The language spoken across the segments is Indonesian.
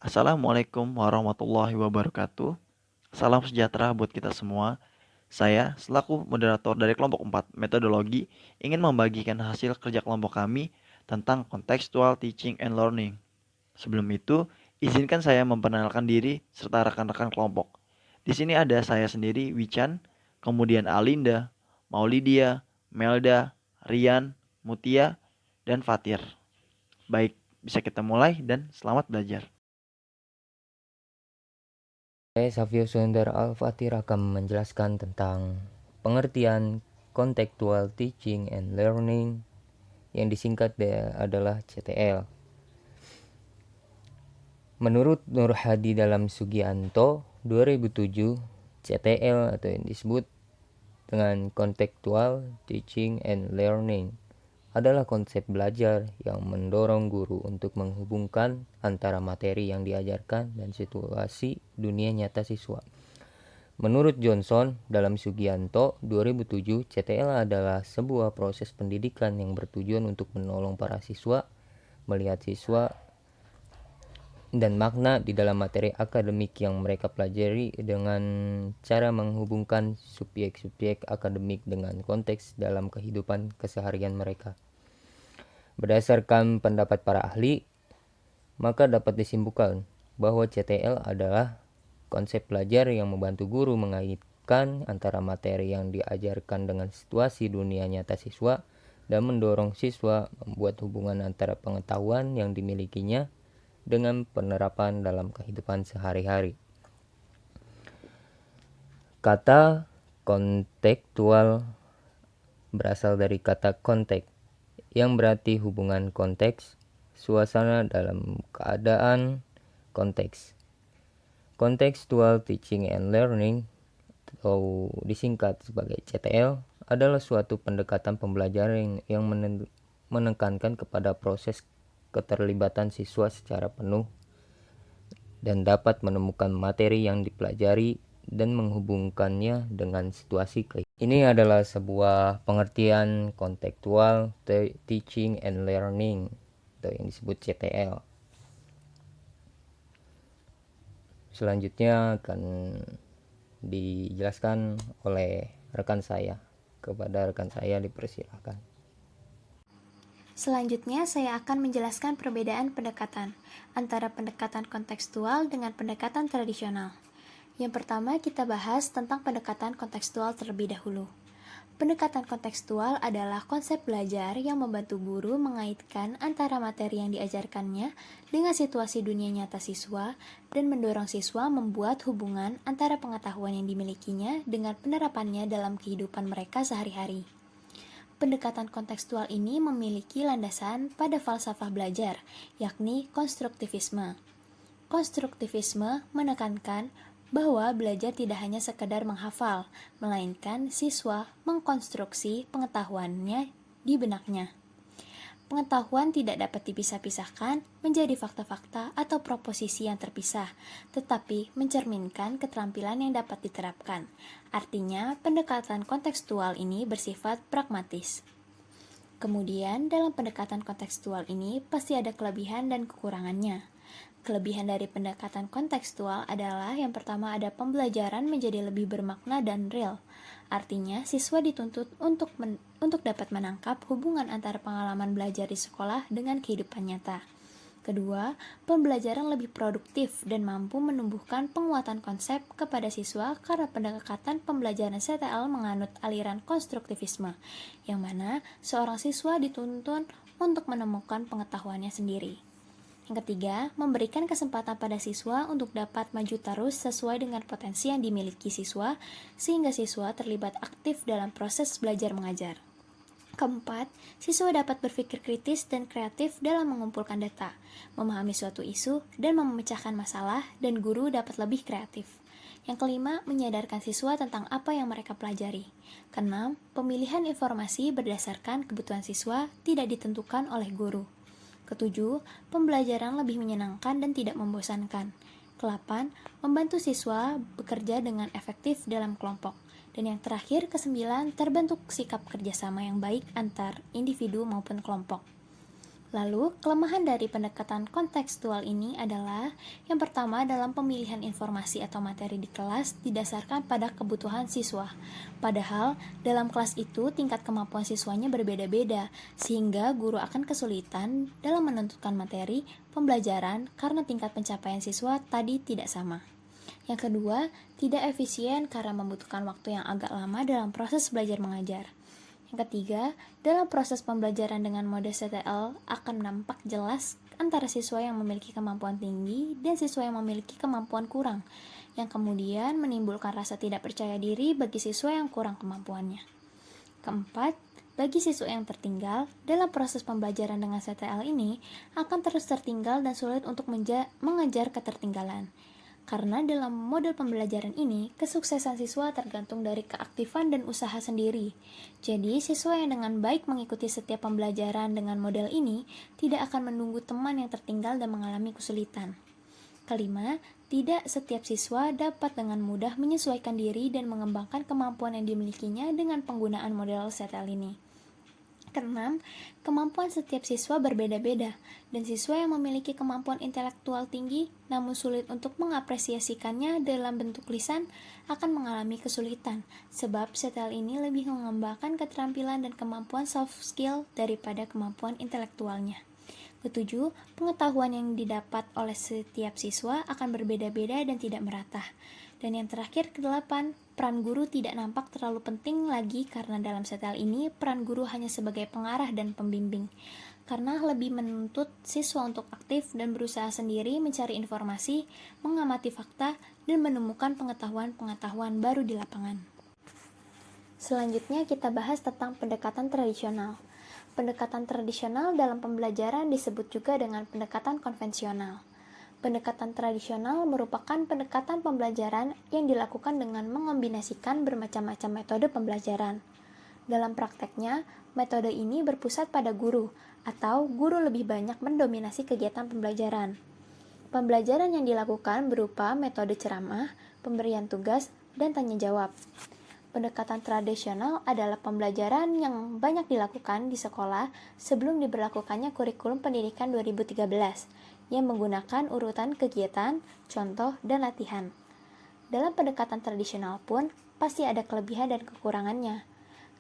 Assalamualaikum warahmatullahi wabarakatuh. Salam sejahtera buat kita semua. Saya, selaku moderator dari kelompok 4 metodologi, ingin membagikan hasil kerja kelompok kami tentang contextual teaching and learning. Sebelum itu, izinkan saya memperkenalkan diri serta rekan-rekan kelompok. Di sini ada saya sendiri, Wichan, kemudian Alinda, Maulidia, Melda, Rian, Mutia, dan Fatir. Baik, bisa kita mulai dan selamat belajar. Saya Savio Sundar Al-Fatir akan menjelaskan tentang pengertian Contextual Teaching and Learning yang disingkat adalah CTL. Menurut Nur Hadi dalam Sugianto 2007, CTL atau yang disebut dengan Contextual Teaching and Learning adalah konsep belajar yang mendorong guru untuk menghubungkan antara materi yang diajarkan dan situasi dunia nyata siswa. Menurut Johnson dalam Sugianto 2007, CTL adalah sebuah proses pendidikan yang bertujuan untuk menolong para siswa melihat siswa dan makna di dalam materi akademik yang mereka pelajari dengan cara menghubungkan subjek-subjek akademik dengan konteks dalam kehidupan keseharian mereka. Berdasarkan pendapat para ahli, maka dapat disimpulkan bahwa CTL adalah konsep belajar yang membantu guru mengaitkan antara materi yang diajarkan dengan situasi dunia nyata siswa dan mendorong siswa membuat hubungan antara pengetahuan yang dimilikinya dengan penerapan dalam kehidupan sehari-hari. Kata kontekstual berasal dari kata konteks, yang berarti hubungan konteks, suasana dalam keadaan konteks. Contextual Teaching and Learning atau disingkat sebagai CTL adalah suatu pendekatan pembelajaran yang menekankan kepada proses keterlibatan siswa secara penuh dan dapat menemukan materi yang dipelajari dan menghubungkannya dengan situasi kehidupan. Ini adalah sebuah pengertian contextual teaching and learning atau yang disebut CTL. Selanjutnya akan dijelaskan oleh rekan saya. Kepada rekan saya dipersilakan. Selanjutnya, saya akan menjelaskan perbedaan pendekatan antara pendekatan kontekstual dengan pendekatan tradisional. Yang pertama, kita bahas tentang pendekatan kontekstual terlebih dahulu. Pendekatan kontekstual adalah konsep belajar yang membantu guru mengaitkan antara materi yang diajarkannya dengan situasi dunia nyata siswa dan mendorong siswa membuat hubungan antara pengetahuan yang dimilikinya dengan penerapannya dalam kehidupan mereka sehari-hari. Pendekatan kontekstual ini memiliki landasan pada falsafah belajar, yakni konstruktivisme. Konstruktivisme menekankan bahwa belajar tidak hanya sekedar menghafal, melainkan siswa mengkonstruksi pengetahuannya di benaknya. Pengetahuan tidak dapat dipisah-pisahkan menjadi fakta-fakta atau proposisi yang terpisah, tetapi mencerminkan keterampilan yang dapat diterapkan. Artinya, pendekatan kontekstual ini bersifat pragmatis. Kemudian, dalam pendekatan kontekstual ini pasti ada kelebihan dan kekurangannya. Kelebihan dari pendekatan kontekstual adalah yang pertama ada pembelajaran menjadi lebih bermakna dan real. Artinya, siswa dituntut untuk dapat menangkap hubungan antara pengalaman belajar di sekolah dengan kehidupan nyata. Kedua, pembelajaran lebih produktif dan mampu menumbuhkan penguatan konsep kepada siswa karena pendekatan pembelajaran CTL menganut aliran konstruktivisme, yang mana seorang siswa dituntun untuk menemukan pengetahuannya sendiri. Yang ketiga, memberikan kesempatan pada siswa untuk dapat maju terus sesuai dengan potensi yang dimiliki siswa, sehingga siswa terlibat aktif dalam proses belajar mengajar. Keempat, siswa dapat berpikir kritis dan kreatif dalam mengumpulkan data, memahami suatu isu, dan memecahkan masalah, dan guru dapat lebih kreatif. Yang kelima, menyadarkan siswa tentang apa yang mereka pelajari. Keenam, pemilihan informasi berdasarkan kebutuhan siswa tidak ditentukan oleh guru. Ketujuh, pembelajaran lebih menyenangkan dan tidak membosankan. Kelapan, membantu siswa bekerja dengan efektif dalam kelompok. Dan yang terakhir, kesembilan, terbentuk sikap kerjasama yang baik antar individu maupun kelompok. Lalu, kelemahan dari pendekatan kontekstual ini adalah yang pertama dalam pemilihan informasi atau materi di kelas didasarkan pada kebutuhan siswa. Padahal, dalam kelas itu tingkat kemampuan siswanya berbeda-beda, sehingga guru akan kesulitan dalam menentukan materi pembelajaran karena tingkat pencapaian siswa tadi tidak sama. Yang kedua, tidak efisien karena membutuhkan waktu yang agak lama dalam proses belajar mengajar. Yang ketiga, dalam proses pembelajaran dengan mode CTL akan nampak jelas antara siswa yang memiliki kemampuan tinggi dan siswa yang memiliki kemampuan kurang, yang kemudian menimbulkan rasa tidak percaya diri bagi siswa yang kurang kemampuannya. Keempat, bagi siswa yang tertinggal, dalam proses pembelajaran dengan CTL ini akan terus tertinggal dan sulit untuk mengejar ketertinggalan. Karena dalam model pembelajaran ini, kesuksesan siswa tergantung dari keaktifan dan usaha sendiri. Jadi, siswa yang dengan baik mengikuti setiap pembelajaran dengan model ini tidak akan menunggu teman yang tertinggal dan mengalami kesulitan. Kelima, tidak setiap siswa dapat dengan mudah menyesuaikan diri dan mengembangkan kemampuan yang dimilikinya dengan penggunaan model CTL ini. Keenam, kemampuan setiap siswa berbeda-beda, dan siswa yang memiliki kemampuan intelektual tinggi namun sulit untuk mengapresiasikannya dalam bentuk lisan akan mengalami kesulitan, sebab CTL ini lebih mengembangkan keterampilan dan kemampuan soft skill daripada kemampuan intelektualnya. Ketujuh, pengetahuan yang didapat oleh setiap siswa akan berbeda-beda dan tidak merata. Dan yang terakhir, kedelapan, peran guru tidak nampak terlalu penting lagi karena dalam CTL ini peran guru hanya sebagai pengarah dan pembimbing. Karena lebih menuntut siswa untuk aktif dan berusaha sendiri mencari informasi, mengamati fakta, dan menemukan pengetahuan-pengetahuan baru di lapangan. Selanjutnya kita bahas tentang pendekatan tradisional. Pendekatan tradisional dalam pembelajaran disebut juga dengan pendekatan konvensional. Pendekatan tradisional merupakan pendekatan pembelajaran yang dilakukan dengan mengombinasikan bermacam-macam metode pembelajaran. Dalam prakteknya, metode ini berpusat pada guru, atau guru lebih banyak mendominasi kegiatan pembelajaran. Pembelajaran yang dilakukan berupa metode ceramah, pemberian tugas, dan tanya jawab. Pendekatan tradisional adalah pembelajaran yang banyak dilakukan di sekolah sebelum diberlakukannya kurikulum pendidikan 2013 yang menggunakan urutan kegiatan, contoh, dan latihan. Dalam pendekatan tradisional pun pasti ada kelebihan dan kekurangannya.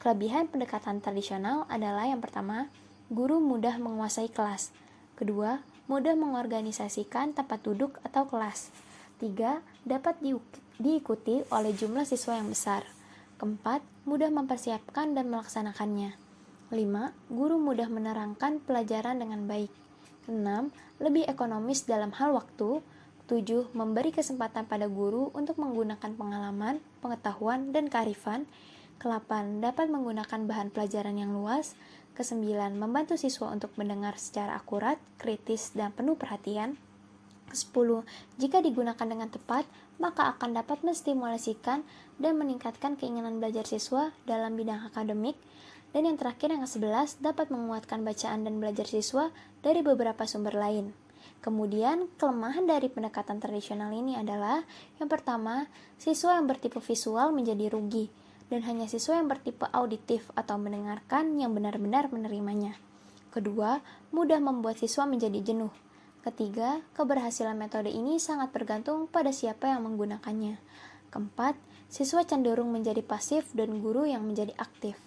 Kelebihan pendekatan tradisional adalah yang pertama, guru mudah menguasai kelas. Kedua, mudah mengorganisasikan tempat duduk atau kelas. Tiga, dapat diikuti oleh jumlah siswa yang besar. Keempat, mudah mempersiapkan dan melaksanakannya. 5. Guru mudah menerangkan pelajaran dengan baik. 6. Lebih ekonomis dalam hal waktu. 7. Memberi kesempatan pada guru untuk menggunakan pengalaman, pengetahuan, dan kearifan. 8. Dapat menggunakan bahan pelajaran yang luas. 9. Membantu siswa untuk mendengar secara akurat, kritis, dan penuh perhatian. 10. Jika digunakan dengan tepat, maka akan dapat menstimulasikan dan meningkatkan keinginan belajar siswa dalam bidang akademik. Dan yang terakhir, yang ke-11, dapat menguatkan bacaan dan belajar siswa dari beberapa sumber lain. Kemudian, kelemahan dari pendekatan tradisional ini adalah yang pertama, siswa yang bertipe visual menjadi rugi, dan hanya siswa yang bertipe auditif atau mendengarkan yang benar-benar menerimanya. Kedua, mudah membuat siswa menjadi jenuh. Ketiga, keberhasilan metode ini sangat bergantung pada siapa yang menggunakannya. Keempat, siswa cenderung menjadi pasif dan guru yang menjadi aktif.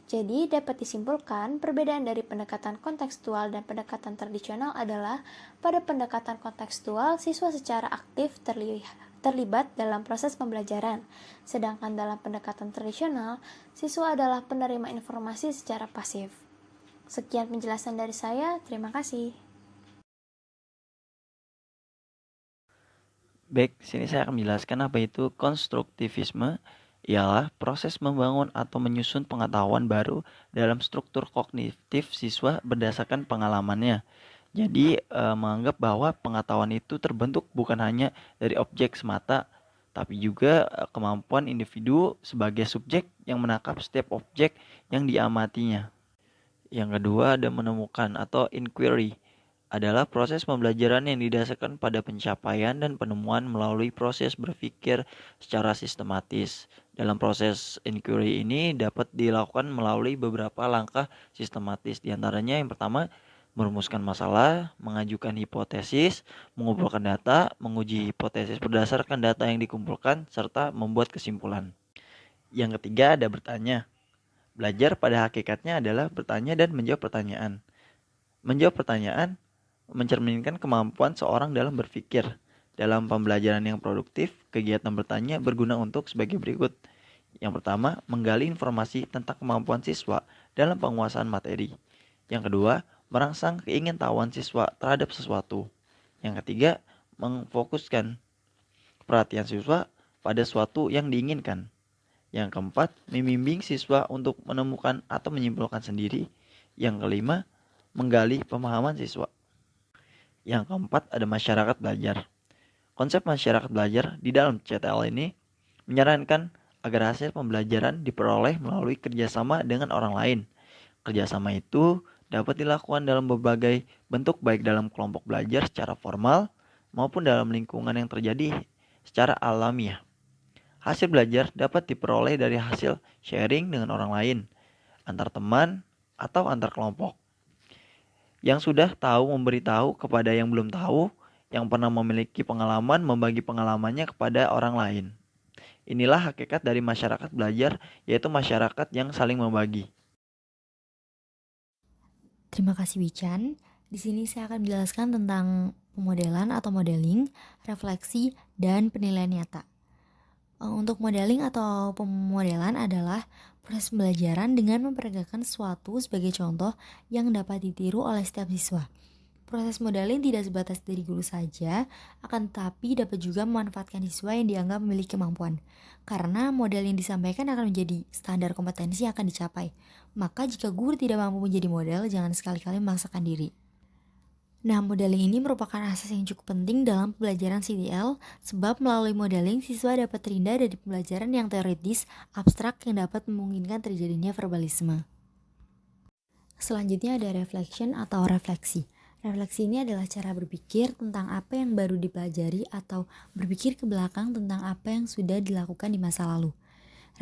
Jadi, dapat disimpulkan perbedaan dari pendekatan kontekstual dan pendekatan tradisional adalah pada pendekatan kontekstual, siswa secara aktif terlibat dalam proses pembelajaran, sedangkan dalam pendekatan tradisional, siswa adalah penerima informasi secara pasif. Sekian penjelasan dari saya, terima kasih. Baik, sini saya akan menjelaskan apa itu konstruktivisme. Ialah proses membangun atau menyusun pengetahuan baru dalam struktur kognitif siswa berdasarkan pengalamannya. Jadi menganggap bahwa pengetahuan itu terbentuk bukan hanya dari objek semata, tapi juga kemampuan individu sebagai subjek yang menangkap setiap objek yang diamatinya. Yang kedua ada menemukan atau inquiry, adalah proses pembelajaran yang didasarkan pada pencapaian dan penemuan melalui proses berpikir secara sistematis. Dalam proses inquiry ini dapat dilakukan melalui beberapa langkah sistematis. Di antaranya yang pertama, merumuskan masalah, mengajukan hipotesis, mengumpulkan data, menguji hipotesis berdasarkan data yang dikumpulkan, serta membuat kesimpulan. Yang ketiga ada bertanya. Belajar pada hakikatnya adalah bertanya dan menjawab pertanyaan. Menjawab pertanyaan mencerminkan kemampuan seorang dalam berpikir. Dalam pembelajaran yang produktif, kegiatan bertanya berguna untuk sebagai berikut. Yang pertama, menggali informasi tentang kemampuan siswa dalam penguasaan materi. Yang kedua, merangsang keingintahuan siswa terhadap sesuatu. Yang ketiga, memfokuskan perhatian siswa pada sesuatu yang diinginkan. Yang keempat, membimbing siswa untuk menemukan atau menyimpulkan sendiri. Yang kelima, menggali pemahaman siswa. Yang keempat, ada masyarakat belajar. Konsep masyarakat belajar di dalam CTL ini menyarankan agar hasil pembelajaran diperoleh melalui kerjasama dengan orang lain. Kerjasama itu dapat dilakukan dalam berbagai bentuk, baik dalam kelompok belajar secara formal maupun dalam lingkungan yang terjadi secara alamiah. Hasil belajar dapat diperoleh dari hasil sharing dengan orang lain, antar teman, atau antar kelompok. Yang sudah tahu memberitahu kepada yang belum tahu, yang pernah memiliki pengalaman membagi pengalamannya kepada orang lain. Inilah hakikat dari masyarakat belajar, yaitu masyarakat yang saling membagi. Terima kasih Wichan. Di sini saya akan menjelaskan tentang pemodelan atau modeling, refleksi, dan penilaian nyata. Untuk modeling atau pemodelan adalah proses pembelajaran dengan memperagakan sesuatu sebagai contoh yang dapat ditiru oleh setiap siswa. Proses modeling tidak sebatas dari guru saja, akan tetapi dapat juga memanfaatkan siswa yang dianggap memiliki kemampuan. Karena model yang disampaikan akan menjadi standar kompetensi yang akan dicapai. Maka jika guru tidak mampu menjadi model, jangan sekali-kali memaksakan diri. Nah, modeling ini merupakan asas yang cukup penting dalam pembelajaran CTL, sebab melalui modeling siswa dapat terhindar dari pembelajaran yang teoritis, abstrak yang dapat memungkinkan terjadinya verbalisme. Selanjutnya ada reflection atau refleksi. Refleksi ini adalah cara berpikir tentang apa yang baru dipelajari atau berpikir ke belakang tentang apa yang sudah dilakukan di masa lalu.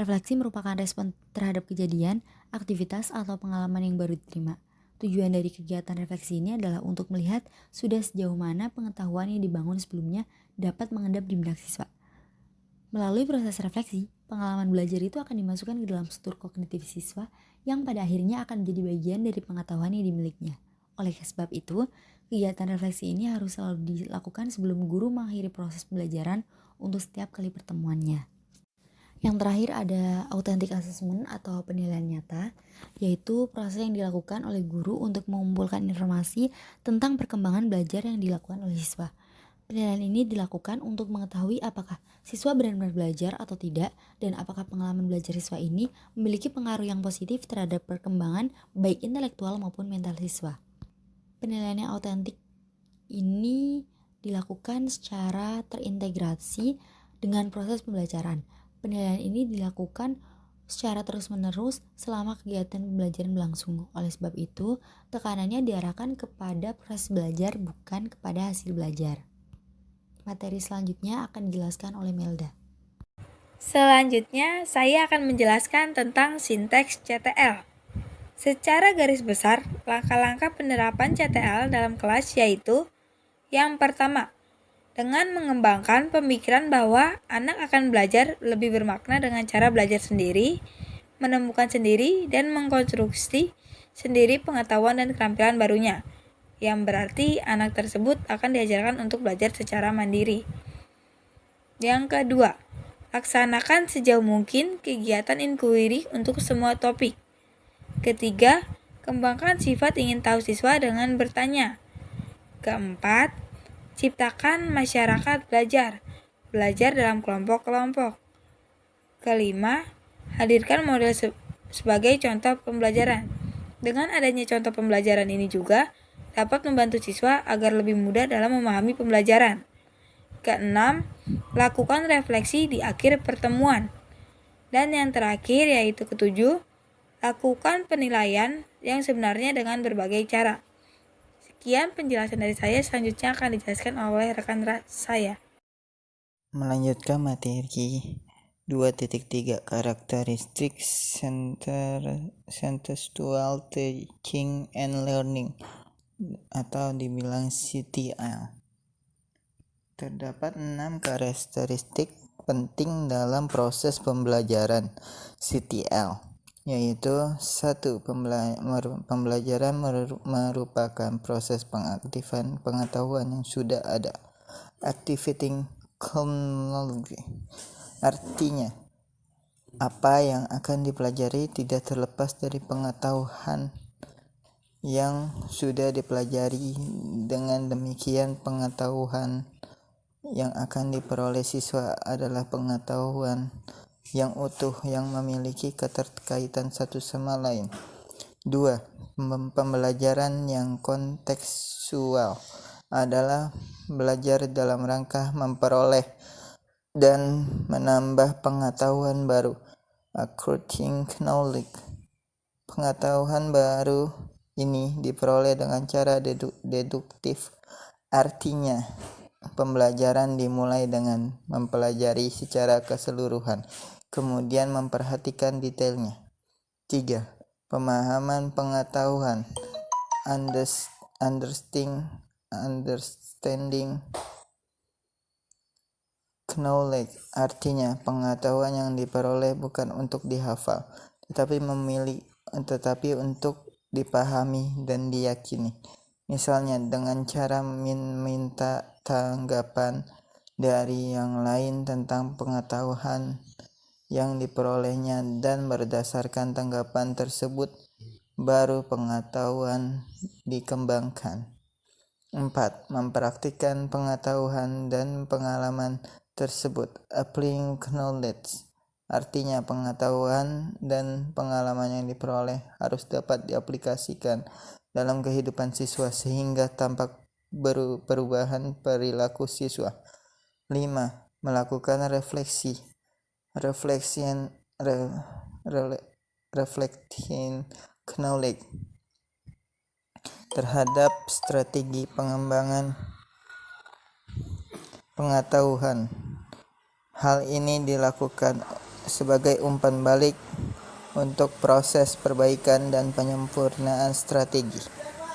Refleksi merupakan respon terhadap kejadian, aktivitas, atau pengalaman yang baru diterima. Tujuan dari kegiatan refleksi ini adalah untuk melihat sudah sejauh mana pengetahuan yang dibangun sebelumnya dapat mengendap di benak siswa. Melalui proses refleksi, pengalaman belajar itu akan dimasukkan ke dalam struktur kognitif siswa yang pada akhirnya akan menjadi bagian dari pengetahuan yang dimilikinya. Oleh sebab itu, kegiatan refleksi ini harus selalu dilakukan sebelum guru mengakhiri proses pembelajaran untuk setiap kali pertemuannya. Yang terakhir ada authentic assessment atau penilaian nyata, yaitu proses yang dilakukan oleh guru untuk mengumpulkan informasi tentang perkembangan belajar yang dilakukan oleh siswa. Penilaian ini dilakukan untuk mengetahui apakah siswa benar-benar belajar atau tidak, dan apakah pengalaman belajar siswa ini memiliki pengaruh yang positif terhadap perkembangan baik intelektual maupun mental siswa. Penilaian yang autentik ini dilakukan secara terintegrasi dengan proses pembelajaran. Penilaian ini dilakukan secara terus-menerus selama kegiatan pembelajaran berlangsung. Oleh sebab itu, tekanannya diarahkan kepada proses belajar, bukan kepada hasil belajar. Materi selanjutnya akan dijelaskan oleh Melda. Selanjutnya, saya akan menjelaskan tentang sinteks CTL. Secara garis besar, langkah-langkah penerapan CTL dalam kelas yaitu: yang pertama, dengan mengembangkan pemikiran bahwa anak akan belajar lebih bermakna dengan cara belajar sendiri, menemukan sendiri, dan mengkonstruksi sendiri pengetahuan dan keterampilan barunya, yang berarti anak tersebut akan diajarkan untuk belajar secara mandiri. Yang kedua, laksanakan sejauh mungkin kegiatan inquiry untuk semua topik. Ketiga, kembangkan sifat ingin tahu siswa dengan bertanya. Keempat, ciptakan masyarakat belajar, belajar dalam kelompok-kelompok. Kelima, hadirkan model sebagai contoh pembelajaran. Dengan adanya contoh pembelajaran ini juga dapat membantu siswa agar lebih mudah dalam memahami pembelajaran. Keenam, lakukan refleksi di akhir pertemuan. Dan yang terakhir yaitu ketujuh, lakukan penilaian yang sebenarnya dengan berbagai cara. Sekian penjelasan dari saya, selanjutnya akan dijelaskan oleh rekan saya. Melanjutkan materi 2.3 karakteristik contextual teaching and learning. atau dibilang CTL. Terdapat 6 karakteristik penting dalam proses pembelajaran CTL, yaitu 1. Pembelajaran merupakan proses pengaktifan pengetahuan yang sudah ada. Activating chronology, artinya apa yang akan dipelajari tidak terlepas dari pengetahuan yang sudah dipelajari. Dengan demikian, pengetahuan yang akan diperoleh siswa adalah pengetahuan yang utuh yang memiliki keterkaitan satu sama lain. 2. Pembelajaran yang kontekstual adalah belajar dalam rangka memperoleh dan menambah pengetahuan baru. Acquiring knowledge. Pengetahuan baru ini diperoleh dengan cara deduktif. Artinya, pembelajaran dimulai dengan mempelajari secara keseluruhan, kemudian memperhatikan detailnya. 3. Pemahaman pengetahuan. Understanding knowledge, artinya pengetahuan yang diperoleh bukan untuk dihafal, tetapi untuk dipahami dan diyakini. Misalnya dengan cara meminta tanggapan dari yang lain tentang pengetahuan yang diperolehnya, dan berdasarkan tanggapan tersebut baru pengetahuan dikembangkan. 4. Mempraktikkan pengetahuan dan pengalaman tersebut. Applying knowledge, artinya pengetahuan dan pengalaman yang diperoleh harus dapat diaplikasikan dalam kehidupan siswa sehingga tampak perubahan perilaku siswa. 5. Melakukan refleksi. Reflecting knowledge terhadap strategi pengembangan pengetahuan. Hal ini dilakukan sebagai umpan balik untuk proses perbaikan dan penyempurnaan strategi.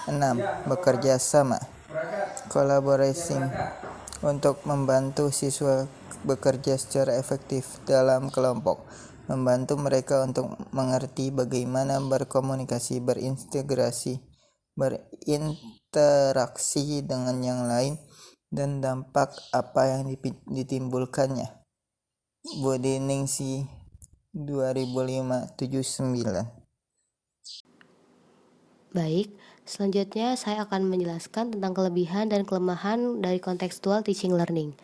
6. Bekerja sama. Collaborating, untuk membantu siswa bekerja secara efektif dalam kelompok, membantu mereka untuk mengerti bagaimana berkomunikasi, berinteraksi dengan yang lain, dan dampak apa yang ditimbulkannya. Bodeningsi 2005-79. Baik, selanjutnya saya akan menjelaskan tentang kelebihan dan kelemahan dari contextual teaching learning.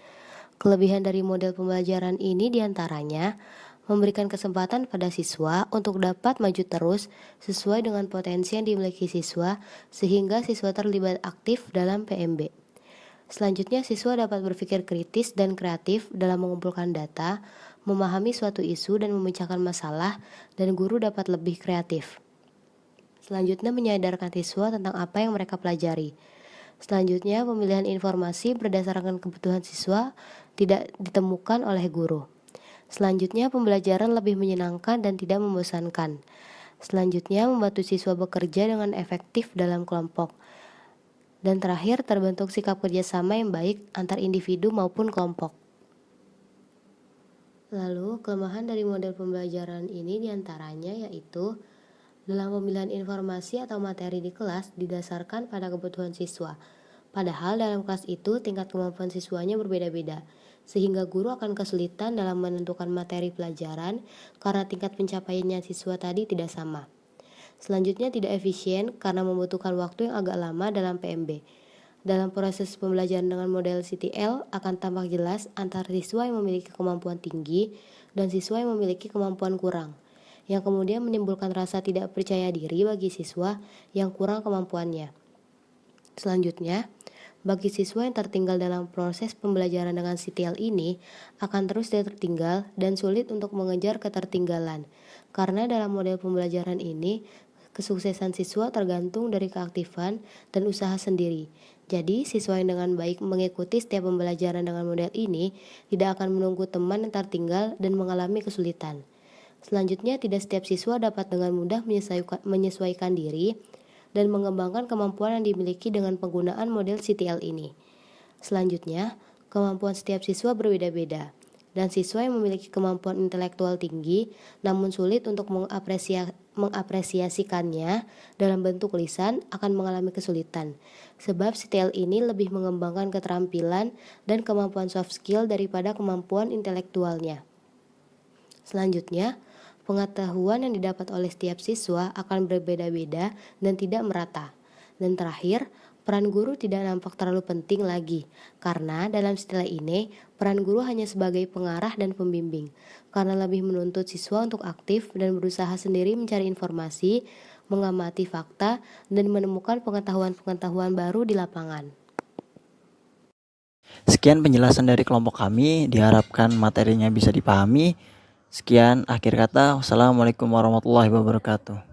Kelebihan dari model pembelajaran ini diantaranya memberikan kesempatan pada siswa untuk dapat maju terus sesuai dengan potensi yang dimiliki siswa, sehingga siswa terlibat aktif dalam PMB. Selanjutnya, siswa dapat berpikir kritis dan kreatif dalam mengumpulkan data, memahami suatu isu dan memecahkan masalah, dan guru dapat lebih kreatif. Selanjutnya, menyadarkan siswa tentang apa yang mereka pelajari. Selanjutnya, pemilihan informasi berdasarkan kebutuhan siswa tidak ditemukan oleh guru. Selanjutnya, pembelajaran lebih menyenangkan dan tidak membosankan. Selanjutnya, membantu siswa bekerja dengan efektif dalam kelompok. Dan terakhir, terbentuk sikap kerjasama yang baik antar individu maupun kelompok. Lalu, kelemahan dari model pembelajaran ini diantaranya yaitu dalam pemilihan informasi atau materi di kelas didasarkan pada kebutuhan siswa. Padahal dalam kelas itu tingkat kemampuan siswanya berbeda-beda, sehingga guru akan kesulitan dalam menentukan materi pelajaran karena tingkat pencapaiannya siswa tadi tidak sama. Selanjutnya, tidak efisien karena membutuhkan waktu yang agak lama dalam PMB. Dalam proses pembelajaran dengan model CTL akan tampak jelas antara siswa yang memiliki kemampuan tinggi dan siswa yang memiliki kemampuan kurang, yang kemudian menimbulkan rasa tidak percaya diri bagi siswa yang kurang kemampuannya. Selanjutnya, bagi siswa yang tertinggal dalam proses pembelajaran dengan CTL ini akan terus tertinggal dan sulit untuk mengejar ketertinggalan, karena dalam model pembelajaran ini kesuksesan siswa tergantung dari keaktifan dan usaha sendiri. Jadi, siswa yang dengan baik mengikuti setiap pembelajaran dengan model ini tidak akan menunggu teman yang tertinggal dan mengalami kesulitan. Selanjutnya, tidak setiap siswa dapat dengan mudah menyesuaikan diri dan mengembangkan kemampuan yang dimiliki dengan penggunaan model CTL ini. Selanjutnya, kemampuan setiap siswa berbeda-beda, dan siswa yang memiliki kemampuan intelektual tinggi namun sulit untuk mengapresiasikannya dalam bentuk lisan akan mengalami kesulitan, sebab CTL ini lebih mengembangkan keterampilan dan kemampuan soft skill daripada kemampuan intelektualnya. Selanjutnya, pengetahuan yang didapat oleh setiap siswa akan berbeda-beda dan tidak merata. Dan terakhir, peran guru tidak nampak terlalu penting lagi, karena dalam istilah ini, peran guru hanya sebagai pengarah dan pembimbing, karena lebih menuntut siswa untuk aktif dan berusaha sendiri mencari informasi, mengamati fakta, dan menemukan pengetahuan-pengetahuan baru di lapangan. Sekian penjelasan dari kelompok kami, diharapkan materinya bisa dipahami. Sekian akhir kata. Wassalamualaikum warahmatullahi wabarakatuh.